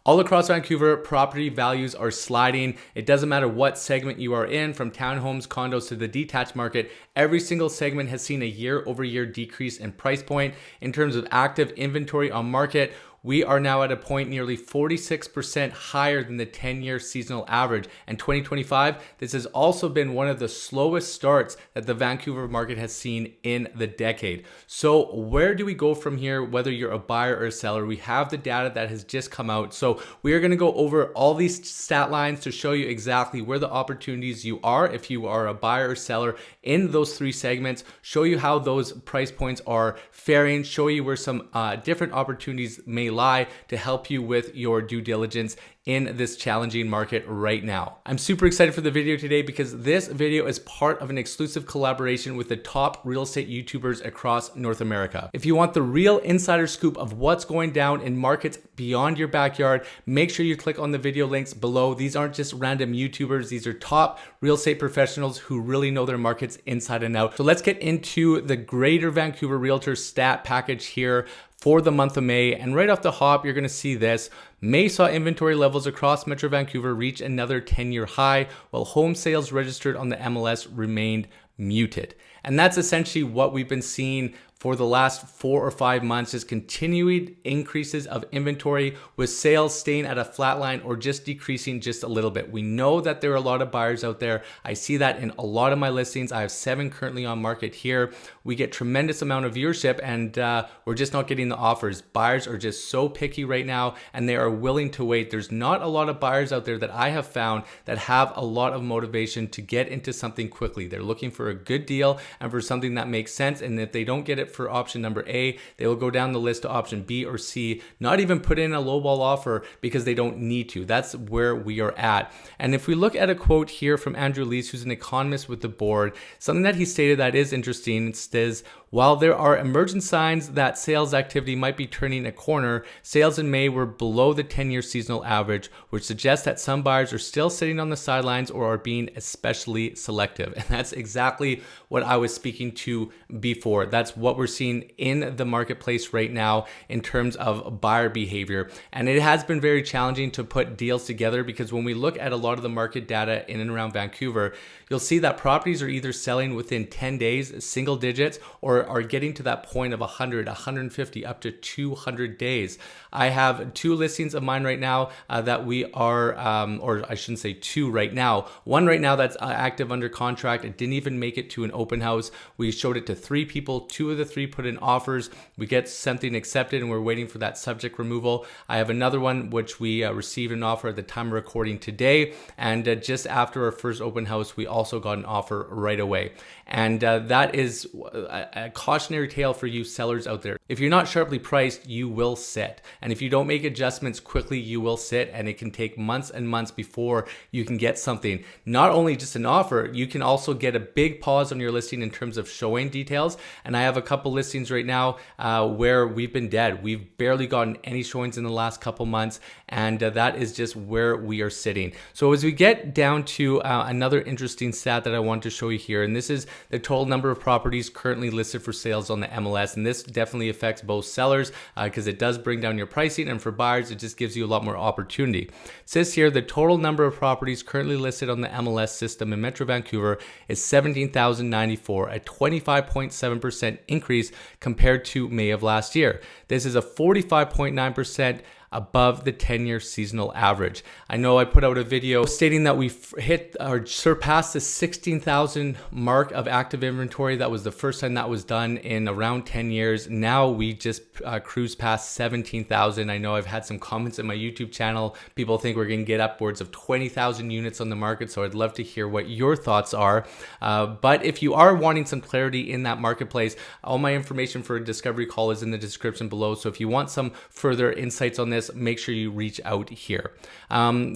All across Vancouver, property values are sliding. It doesn't matter what segment you are in, from townhomes, condos to the detached market. Every single segment has seen a year-over-year decrease in price point. In terms of active inventory on market, we are now at a point nearly 46% higher than the 10-year seasonal average. And 2025, this has also been one of the slowest starts that the Vancouver market has seen in the decade. So where do we go from here, whether you're a buyer or a seller? We have the data that has just come out. So we are going to go over all these stat lines to show you exactly where the opportunities you are if you are a buyer or seller in those three segments, show you how those price points are faring, show you where some different opportunities may lie to help you with your due diligence in this challenging market right now. I'm super excited for the video today because this video is part of an exclusive collaboration with the top real estate YouTubers across North America. If you want the real insider scoop of what's going down in markets beyond your backyard, make sure you click on the video links below. These aren't just random YouTubers. These are top real estate professionals who really know their markets inside and out. So let's get into the Greater Vancouver Realtor stat package here for the month of May. And right off the hop, you're gonna see this. May saw inventory levels across Metro Vancouver reach another 10-year high, while home sales registered on the MLS remained muted. And that's essentially what we've been seeing for the last 4 or 5 months, is continued increases of inventory, with sales staying at a flat line or just decreasing just a little bit. We know that there are a lot of buyers out there. I see that in a lot of my listings. I have 7 currently on market here. We get tremendous amount of viewership, and we're just not getting the offers. Buyers are just so picky right now, and they are willing to wait. There's not a lot of buyers out there that I have found that have a lot of motivation to get into something quickly. They're looking for a good deal and for something that makes sense, and if they don't get it for option number A, they will go down the list to option B or C, not even put in a lowball offer because they don't need to. That's where we are at. And if we look at a quote here from Andrew Lees, who's an economist with the board, something that he stated that is interesting, it says, while there are emergent signs that sales activity might be turning a corner, sales in May were below the 10-year seasonal average, which suggests that some buyers are still sitting on the sidelines or are being especially selective. And that's exactly what I was speaking to before. That's what we're seeing in the marketplace right now in terms of buyer behavior. And it has been very challenging to put deals together, because when we look at a lot of the market data in and around Vancouver, you'll see that properties are either selling within 10 days, single digits, or are getting to that point of 100, 150, up to 200 days. I have 2 listings of mine right now that we are, or I shouldn't say 2 right now. One right now that's active under contract. It didn't even make it to an open house. We showed it to 3 people. 2 of the 3 put in offers. We get something accepted, and we're waiting for that subject removal. I have another one which we received an offer at the time of recording today, and just after our first open house, we also got an offer right away. And that is a cautionary tale for you sellers out there. If you're not sharply priced, you will sit. And if you don't make adjustments quickly, you will sit, and it can take months and months before you can get something. Not only just an offer, you can also get a big pause on your listing in terms of showing details. And I have a couple listings right now where we've been dead. We've barely gotten any showings in the last couple months, and that is just where we are sitting. So as we get down to another interesting stat that I want to show you here, and this is the total number of properties currently listed for sales on the MLS. And this definitely affects both sellers because it does bring down your pricing, and for buyers, it just gives you a lot more opportunity. It says here the total number of properties currently listed on the MLS system in Metro Vancouver is 17,094, a 25.7% increase compared to May of last year. This is a 45.9% above the 10-year seasonal average. I know I put out a video stating that we hit or surpassed the 16,000 mark of active inventory. That was the first time that was done in around 10 years. Now we just cruised past 17,000. I know I've had some comments in my YouTube channel. People think we're going to get upwards of 20,000 units on the market. So I'd love to hear what your thoughts are. But if you are wanting some clarity in that marketplace, all my information for a discovery call is in the description below. So if you want some further insights on this, make sure you reach out here.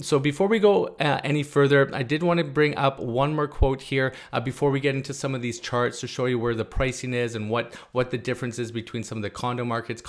So before we go any further, I did want to bring up one more quote here before we get into some of these charts to show you where the pricing is and what the difference is between some of the condo markets,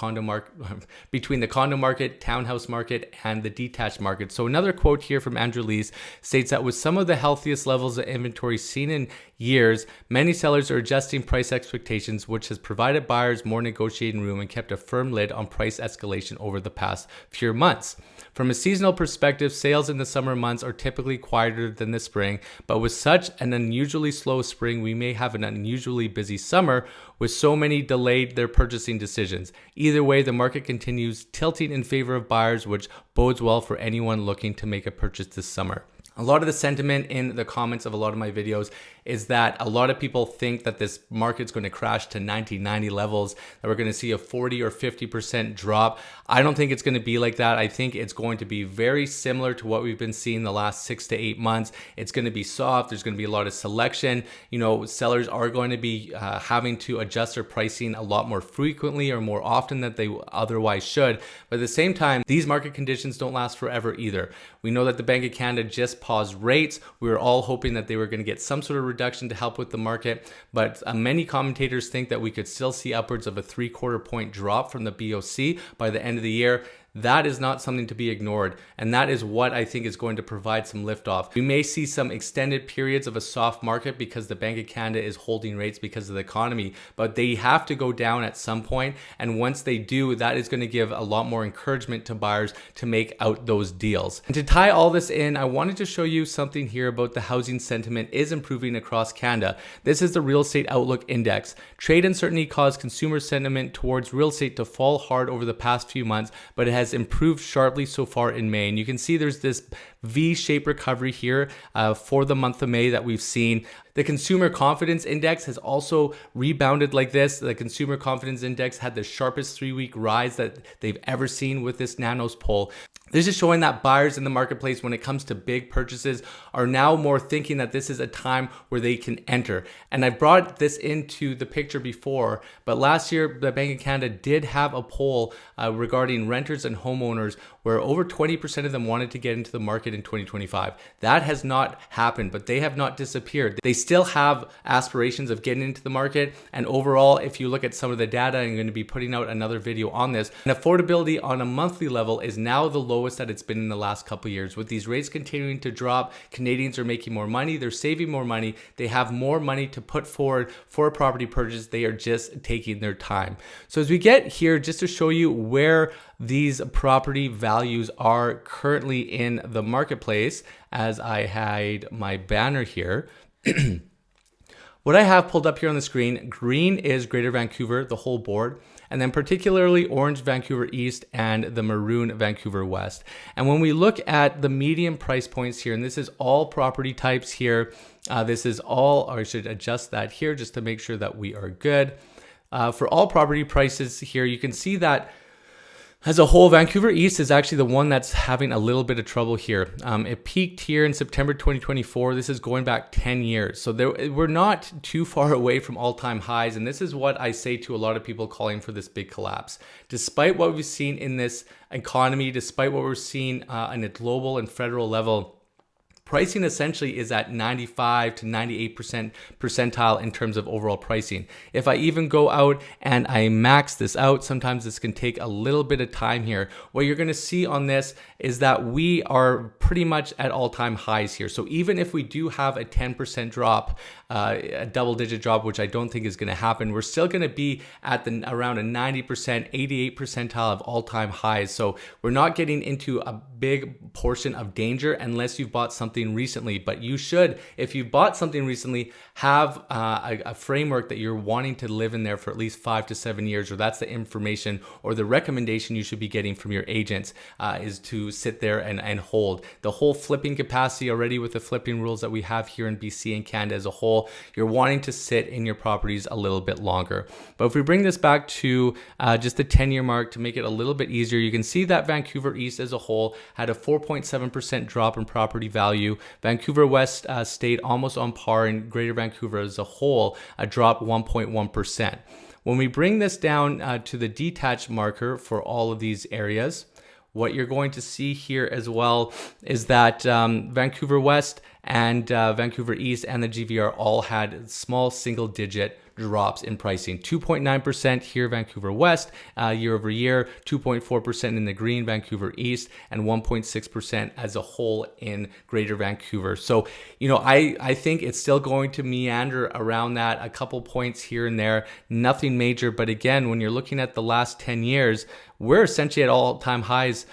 between the condo market, townhouse market, and the detached market. So another quote here from Andrew Lees states that with some of the healthiest levels of inventory seen in years, many sellers are adjusting price expectations, which has provided buyers more negotiating room and kept a firm lid on price escalation over the past few months. From a seasonal perspective, sales in the summer months are typically quieter than the spring, but with such an unusually slow spring, we may have an unusually busy summer with so many delayed their purchasing decisions. Either way, the market continues tilting in favor of buyers, which bodes well for anyone looking to make a purchase this summer. A lot of the sentiment in the comments of a lot of my videos is that a lot of people think that this market's going to crash to 1990 levels, that we're going to see a 40 or 50% drop. I don't think it's going to be like that. I think it's going to be very similar to what we've been seeing the last 6 to 8 months. It's going to be soft. There's going to be a lot of selection. You know, sellers are going to be having to adjust their pricing a lot more frequently or more often than they otherwise should. But at the same time, these market conditions don't last forever either. We know that the Bank of Canada just paused rates. We were all hoping that they were going to get some sort of reduction to help with the market, but many commentators think that we could still see upwards of a 3/4 point drop from the BOC by the end of the year. That is not something to be ignored, and that is what I think is going to provide some liftoff. We may see some extended periods of a soft market because the Bank of Canada is holding rates because of the economy, but they have to go down at some point, and once they do, that is going to give a lot more encouragement to buyers to make out those deals. And to tie all this in, I wanted to show you something here about the housing sentiment is improving across Canada. This is the Real Estate Outlook Index. Trade uncertainty caused consumer sentiment towards real estate to fall hard over the past few months, but it has improved sharply so far in May. And you can see there's this V-shaped recovery here for the month of May that we've seen. The Consumer Confidence Index has also rebounded like this. The Consumer Confidence Index had the sharpest 3-week rise that they've ever seen with this Nanos poll. This is showing that buyers in the marketplace, when it comes to big purchases, are now more thinking that this is a time where they can enter. And I brought this into the picture before, but last year, the Bank of Canada did have a poll regarding renters and homeowners where over 20% of them wanted to get into the market in 2025. That has not happened, but they have not disappeared. They still have aspirations of getting into the market. And overall, if you look at some of the data, I'm going to be putting out another video on this, and affordability on a monthly level is now the lowest that it's been in the last couple of years. With these rates continuing to drop, Canadians are making more money, they're saving more money, they have more money to put forward for a property purchase, they are just taking their time. So as we get here, just to show you where these property values are currently in the marketplace, as I hide my banner here. What I have pulled up here on the screen, green is Greater Vancouver, the whole board, and then particularly orange Vancouver East and the maroon Vancouver West. And when we look at the median price points here, and this is all property types here, this is all, or I should adjust that here just to make sure that we are good. For all property prices here, you can see that as a whole, Vancouver East is actually the one that's having a little bit of trouble here. It peaked here in September 2024. This is going back 10 years. So we're not too far away from all-time highs. And this is what I say to a lot of people calling for this big collapse. Despite what we've seen in this economy, despite what we're seeing on a global and federal level, pricing essentially is at 95 to 98% percentile in terms of overall pricing. If I even go out and I max this out, sometimes this can take a little bit of time here. What you're going to see on this is that we are pretty much at all-time highs here. So even if we do have a 10% drop, a double-digit drop, which I don't think is going to happen, we're still going to be at around a 90%, 88 percentile of all-time highs. So we're not getting into a big portion of danger unless you've bought something recently. But you should, if you bought something recently, have a framework that you're wanting to live in there for at least 5 to 7 years, or that's the information or the recommendation you should be getting from your agents, is to sit there and hold. The whole flipping capacity already with the flipping rules that we have here in BC and Canada as a whole, you're wanting to sit in your properties a little bit longer. But if we bring this back to just the 10-year mark to make it a little bit easier, you can see that Vancouver East as a whole had a 4.7% drop in property value. Vancouver West stayed almost on par, and Greater Vancouver as a whole dropped 1.1%. When we bring this down to the detached marker for all of these areas, what you're going to see here as well is that Vancouver West and Vancouver East and the GVR all had small single-digit drops in pricing. 2.9% here, Vancouver West, year over year, 2.4% in the green, Vancouver East, and 1.6% as a whole in Greater Vancouver. So, you know, I think it's still going to meander around that, a couple points here and there, nothing major. But again, when you're looking at the last 10 years, we're essentially at all-time highs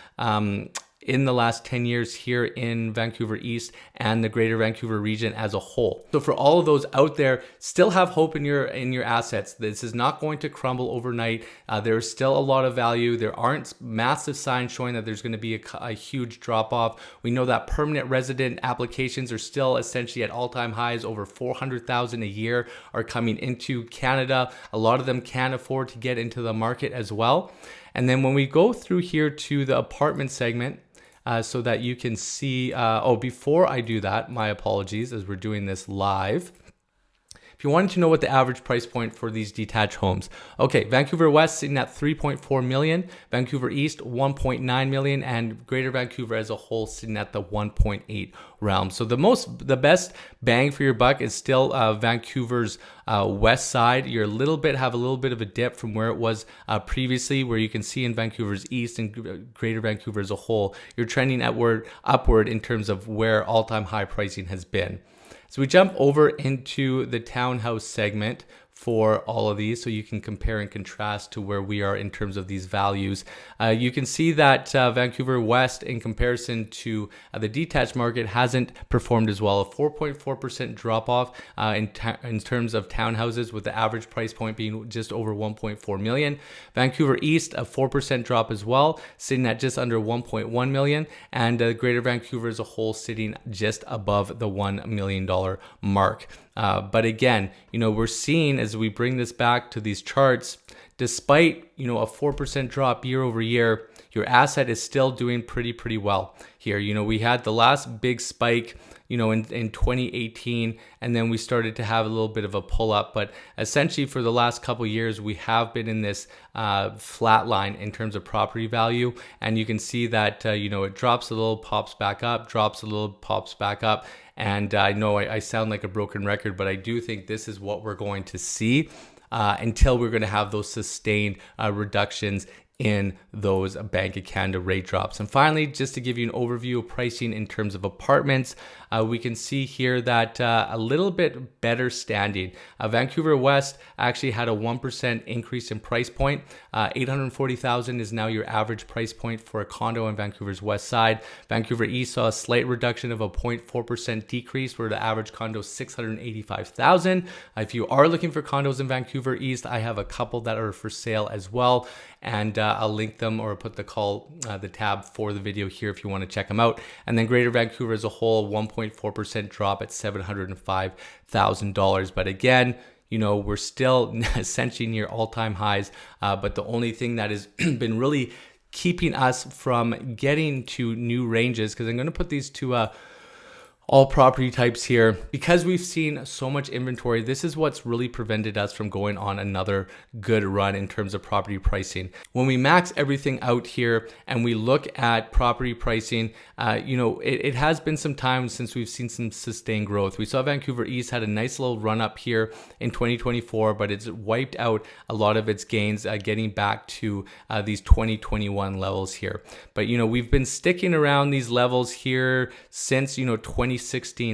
in the last 10 years here in Vancouver East and the greater Vancouver region as a whole. So for all of those out there, still have hope in your assets. This is not going to crumble overnight. There's still a lot of value. There aren't massive signs showing that there's going to be a huge drop off. We know that permanent resident applications are still essentially at all-time highs. Over 400,000 a year are coming into Canada. A lot of them can't afford to get into the market as well. And then when we go through here to the apartment segment, so that you can see, before I do that, my apologies, as we're doing this live. If you wanted to know what the average price point for these detached homes, okay, Vancouver West sitting at 3.4 million, Vancouver East 1.9 million, and Greater Vancouver as a whole sitting at the 1.8 realm. So the best bang for your buck is still Vancouver's west side. You're have a little bit of a dip from where it was previously, where you can see in Vancouver's east and Greater Vancouver as a whole, you're trending upward in terms of where all-time high pricing has been. So we jump over into the townhouse segment for all of these, so you can compare and contrast to where we are in terms of these values. You can see that Vancouver West, in comparison to the detached market, hasn't performed as well. A 4.4% drop off in terms of townhouses, with the average price point being just over 1.4 million. Vancouver East, a 4% drop as well, sitting at just under 1.1 million, and Greater Vancouver as a whole sitting just above the $1 million mark. But again, we're seeing, as we bring this back to these charts, despite, a 4% drop year over year, your asset is still doing pretty well here. We had the last big spike, in 2018, and then we started to have a little bit of a pull up. But essentially for the last couple of years, we have been in this flat line in terms of property value. And you can see that, it drops a little, pops back up, drops a little, pops back up. And I know I sound like a broken record, but I do think this is what we're going to see until we're going to have those sustained reductions in those Bank of Canada rate drops. And finally, just to give you an overview of pricing in terms of apartments, we can see here that a little bit better standing. Vancouver West actually had a 1% increase in price point. 840,000 is now your average price point for a condo on Vancouver's west side. Vancouver East saw a slight reduction of a 0.4% decrease, where the average condo is 685,000. If you are looking for condos in Vancouver East, I have a couple that are for sale as well, and I'll link them or put the tab for the video here if you want to check them out. And then Greater Vancouver as a whole, 1.4% drop at $705,000. But again, we're still essentially near all-time highs. But the only thing that has been really keeping us from getting to new ranges, because I'm going to put these to all property types here, because we've seen so much inventory. This is what's really prevented us from going on another good run in terms of property pricing. When we max everything out here and we look at property pricing, it has been some time since we've seen some sustained growth. We saw Vancouver East had a nice little run up here in 2024, but it's wiped out a lot of its gains, getting back to these 2021 levels here. But we've been sticking around these levels here since 2016.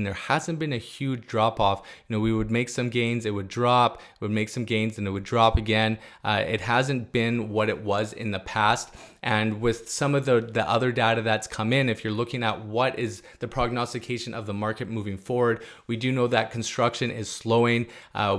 There hasn't been a huge drop off. We would make some gains, it would drop, it would make some gains, and it would drop again. It hasn't been what it was in the past. And with some of the other data that's come in, if you're looking at what is the prognostication of the market moving forward, we do know that construction is slowing.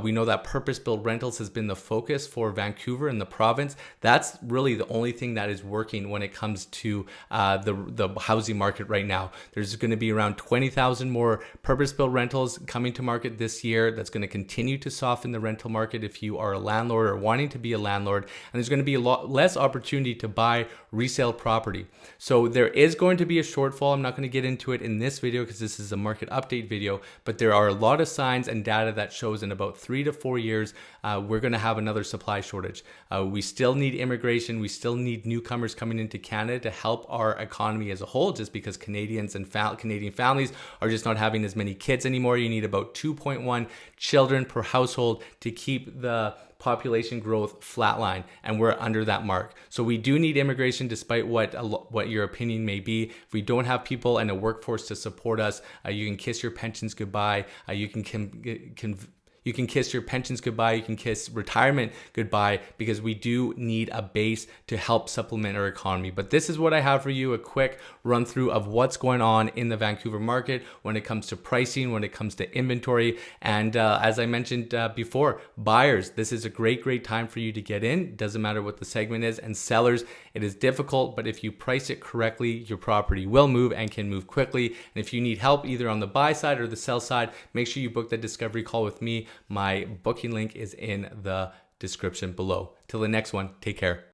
We know that purpose-built rentals has been the focus for Vancouver and the province. That's really the only thing that is working when it comes to the housing market right now. There's going to be around 20,000 more purpose-built rentals coming to market this year. That's going to continue to soften the rental market if you are a landlord or wanting to be a landlord. And there's going to be a lot less opportunity to buy resale property. So there is going to be a shortfall. I'm not going to get into it in this video because this is a market update video, but there are a lot of signs and data that shows in about 3 to 4 years, we're going to have another supply shortage. We still need immigration. We still need newcomers coming into Canada to help our economy as a whole, just because Canadians and Canadian families are just not having as many kids anymore. You need about 2.1 children per household to keep the population growth flatline, and we're under that mark. So we do need immigration, despite what your opinion may be. If we don't have people and a workforce to support us, you can kiss your pensions goodbye. You can You can kiss your pensions goodbye. You can kiss retirement goodbye, because we do need a base to help supplement our economy. But this is what I have for you, a quick run through of what's going on in the Vancouver market when it comes to pricing, when it comes to inventory. And as I mentioned before, buyers, this is a great time for you to get in. Doesn't matter what the segment is. And sellers, it is difficult, but if you price it correctly, your property will move and can move quickly. And if you need help either on the buy side or the sell side, make sure you book that discovery call with me. My booking link is in the description below. Till the next one, take care.